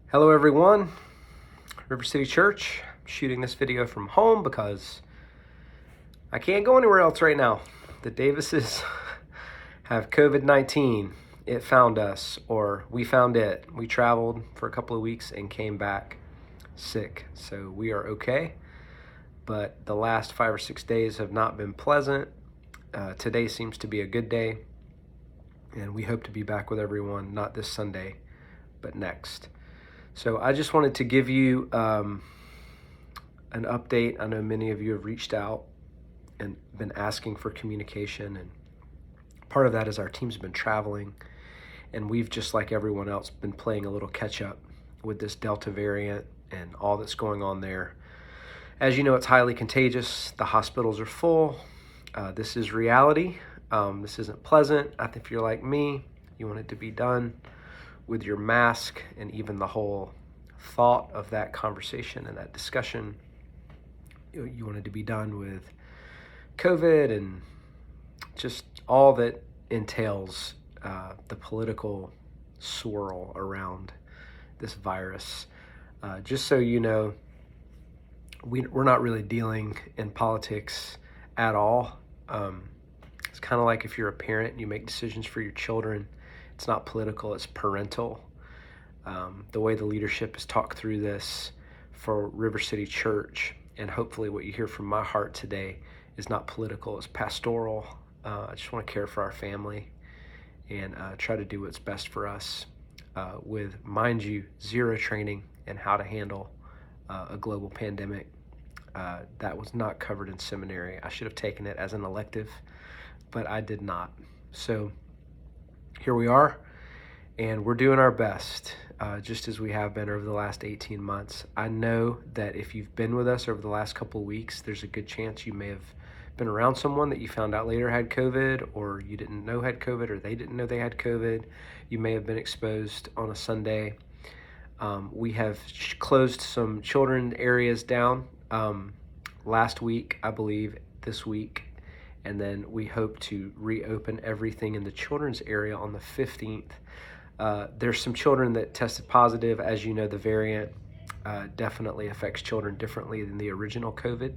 Hello everyone, River City Church. I'm shooting this video from home because I can't go anywhere else right now. The Davises have COVID-19. It found us, or we found it. We traveled for a couple of weeks and came back sick. So we are okay, but the last 5 or 6 days have not been pleasant. Today seems to be a good day, and we hope to be back with everyone, not this Sunday, but next. So I just wanted to give you an update. I know many of you have reached out and been asking for communication, and part of that is our team's been traveling, and we've, just like everyone else, been playing a little catch up with this Delta variant and all that's going on there. As you know, it's highly contagious. The hospitals are full. This is reality. This isn't pleasant. I think if you're like me, you want it to be done with your mask, and even the whole thought of that conversation and that discussion, you want it to be done with COVID and just all that entails the political swirl around this virus. Just so you know, we're not really dealing in politics at all. It's kind of like if you're a parent and you make decisions for your children. It's not political, it's parental. The way the leadership has talked through this for River City Church, and hopefully what you hear from my heart today, is not political, it's pastoral. I just want to care for our family and try to do what's best for us with, mind you, zero training in how to handle a global pandemic. That was not covered in seminary. I should have taken it as an elective, but I did not. So here we are, and we're doing our best, just as we have been over the last 18 months. I know that if you've been with us over the last couple of weeks, there's a good chance you may have been around someone that you found out later had COVID, or you didn't know had COVID, or they didn't know they had COVID. You may have been exposed on a Sunday. We have closed some children areas down last week, I believe, this week. And then we hope to reopen everything in the children's area on the 15th. There's some children that tested positive. As you know, the variant definitely affects children differently than the original COVID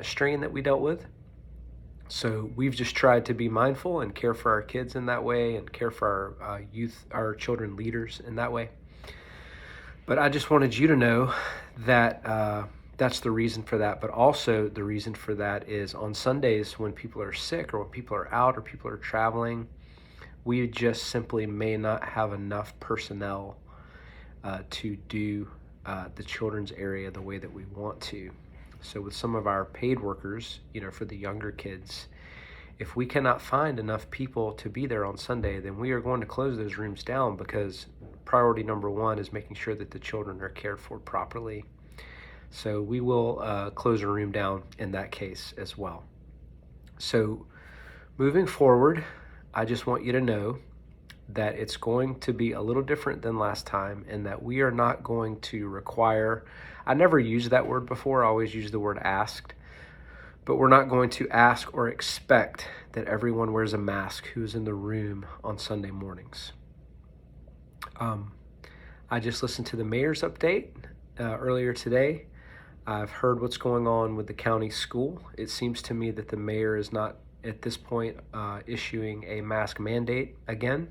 strain that we dealt with. So we've just tried to be mindful and care for our kids in that way, and care for our youth, our children leaders in that way. But I just wanted you to know that that's the reason for that. But also the reason for that is on Sundays when people are sick, or when people are out, or people are traveling, we just simply may not have enough personnel to do the children's area the way that we want to. So with some of our paid workers, for the younger kids, if we cannot find enough people to be there on Sunday, then we are going to close those rooms down, because priority number one is making sure that the children are cared for properly. So we will close a room down in that case as well. So moving forward, I just want you to know that it's going to be a little different than last time, and that we are not going to require, I never used that word before, I always used the word asked, but we're not going to ask or expect that everyone wears a mask who's in the room on Sunday mornings. I just listened to the mayor's update earlier today. I've heard what's going on with the county school. It seems to me that the mayor is not, at this point, issuing a mask mandate again.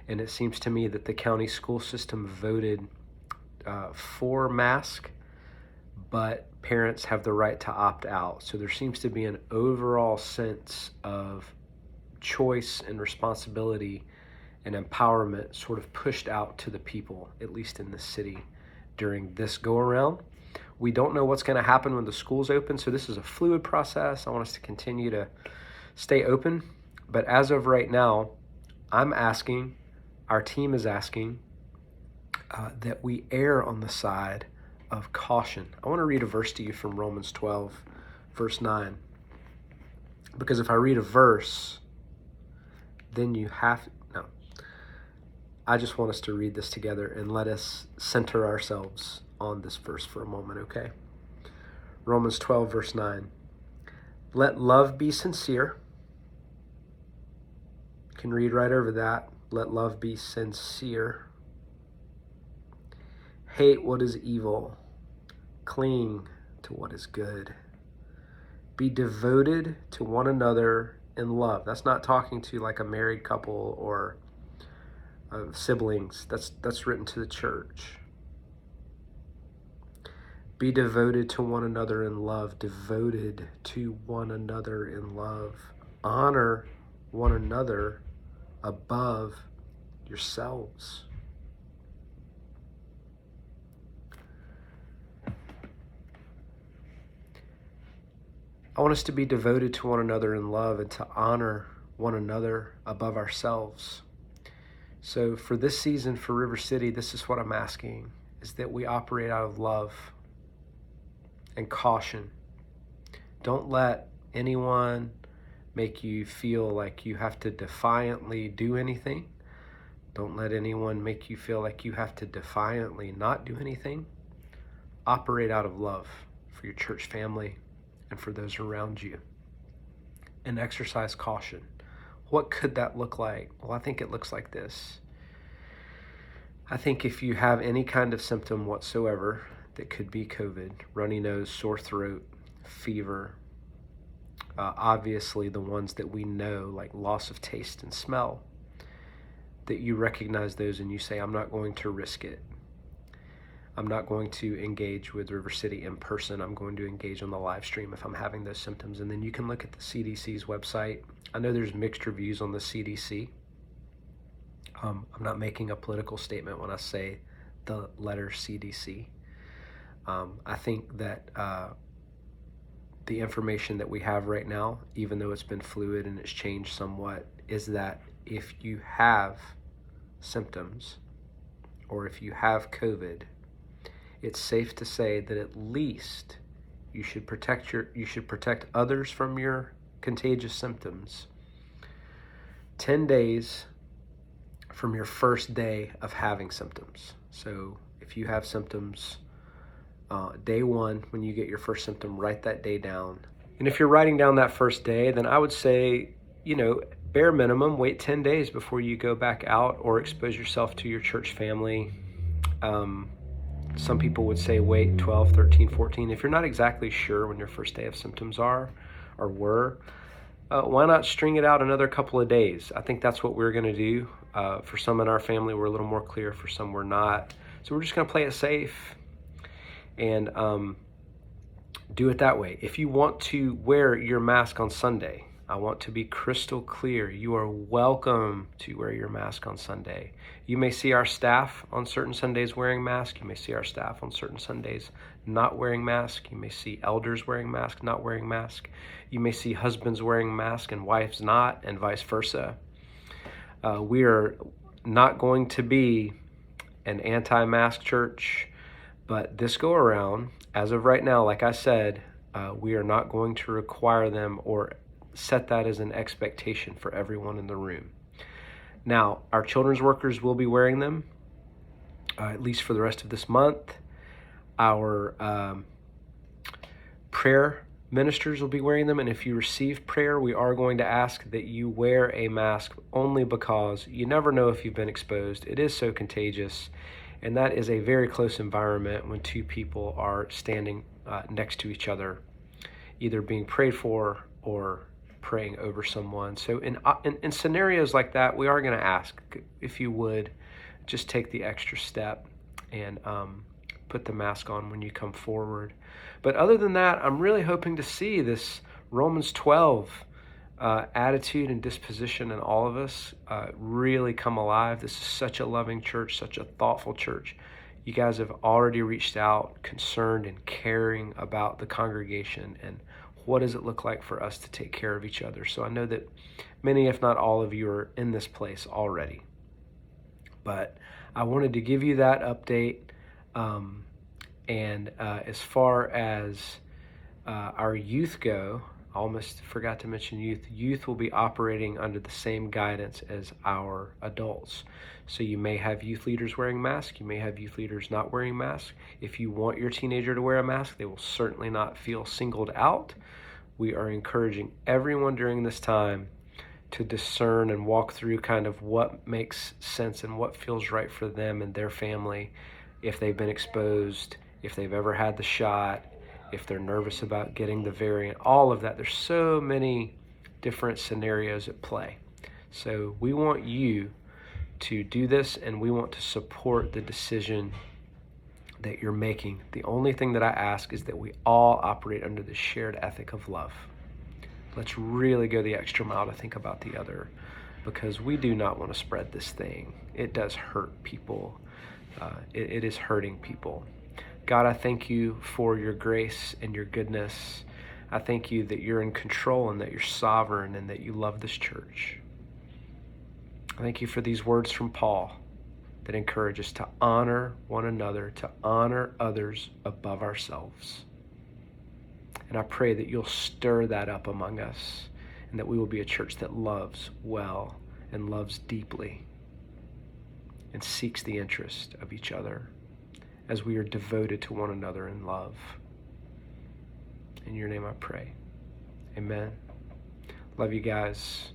And it seems to me that the county school system voted for mask, but parents have the right to opt out. So there seems to be an overall sense of choice and responsibility and empowerment sort of pushed out to the people, at least in the city, during this go-around. We don't know what's going to happen when the schools open, so this is a fluid process. I want us to continue to stay open. But as of right now, I'm asking, our team is asking, that we err on the side of caution. I want to read a verse to you from Romans 12, verse 9. Because if I read a verse, then you have... No. I just want us to read this together, and let us center ourselves on this verse for a moment, okay? Romans 12, verse 9. Let love be sincere. You can read right over that. Let love be sincere. Hate what is evil. Cling to what is good. Be devoted to one another in love. That's not talking to like a married couple or siblings. That's written to the church. Be devoted to one another in love. Devoted to one another in love. Honor one another above yourselves. I want us to be devoted to one another in love and to honor one another above ourselves. So for this season for River City, this is what I'm asking, is that we operate out of love and caution. Don't let anyone make you feel like you have to defiantly do anything. Don't let anyone make you feel like you have to defiantly not do anything. Operate out of love for your church family and for those around you. And exercise caution. What could that look like? Well, I think it looks like this. I think if you have any kind of symptom whatsoever that could be COVID, runny nose, sore throat, fever, obviously the ones that we know, like loss of taste and smell, that you recognize those and you say, I'm not going to risk it. I'm not going to engage with River City in person. I'm going to engage on the live stream if I'm having those symptoms. And then you can look at the CDC's website. I know there's mixed reviews on the CDC. I'm not making a political statement when I say the letter CDC. I think that the information that we have right now, even though it's been fluid and it's changed somewhat, is that if you have symptoms or if you have COVID, it's safe to say that at least you should protect others from your contagious symptoms 10 days from your first day of having symptoms. So if you have symptoms, day one, when you get your first symptom, write that day down. And if you're writing down that first day, then I would say, bare minimum, wait 10 days before you go back out or expose yourself to your church family. Some people would say wait 12, 13, 14. If you're not exactly sure when your first day of symptoms are or were, why not string it out another couple of days? I think that's what we're going to do. For some in our family, we're a little more clear. For some, we're not. So we're just going to play it safe and do it that way. If you want to wear your mask on Sunday, I want to be crystal clear. You are welcome to wear your mask on Sunday. You may see our staff on certain Sundays wearing masks. You may see our staff on certain Sundays not wearing masks. You may see elders wearing masks, not wearing masks. You may see husbands wearing masks and wives not, and vice versa. We are not going to be an anti-mask church, but this go around, as of right now, like I said, we are not going to require them or set that as an expectation for everyone in the room. Now, our children's workers will be wearing them, at least for the rest of this month. Our prayer ministers will be wearing them, and if you receive prayer, we are going to ask that you wear a mask only because you never know if you've been exposed. It is so contagious, and that is a very close environment when two people are standing next to each other, either being prayed for or praying over someone. So in scenarios like that, we are going to ask if you would just take the extra step and put the mask on when you come forward. But other than that, I'm really hoping to see this Romans 12 attitude and disposition in all of us really come alive. This is such a loving church, such a thoughtful church. You guys have already reached out, concerned and caring about the congregation and what does it look like for us to take care of each other. So I know that many, if not all of you, are in this place already. But I wanted to give you that update. As far as our youth go, I almost forgot to mention youth. Youth will be operating under the same guidance as our adults. So you may have youth leaders wearing masks. You may have youth leaders not wearing masks. If you want your teenager to wear a mask, they will certainly not feel singled out. We are encouraging everyone during this time to discern and walk through kind of what makes sense and what feels right for them and their family. if they've been exposed, if they've ever had the shot, if they're nervous about getting the variant, all of that. There's so many different scenarios at play. So we want you to do this, and we want to support the decision that you're making. The only thing that I ask is that we all operate under the shared ethic of love. Let's really go the extra mile to think about the other, because we do not want to spread this thing. It does hurt people. It is hurting people. God, I thank you for your grace and your goodness. I thank you that you're in control and that you're sovereign and that you love this church. I thank you for these words from Paul that encourage us to honor one another, to honor others above ourselves. And I pray that you'll stir that up among us, and that we will be a church that loves well and loves deeply and seeks the interest of each other as we are devoted to one another in love. In your name I pray. Amen. Love you guys.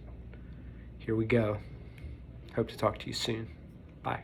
Here we go. Hope to talk to you soon. Bye.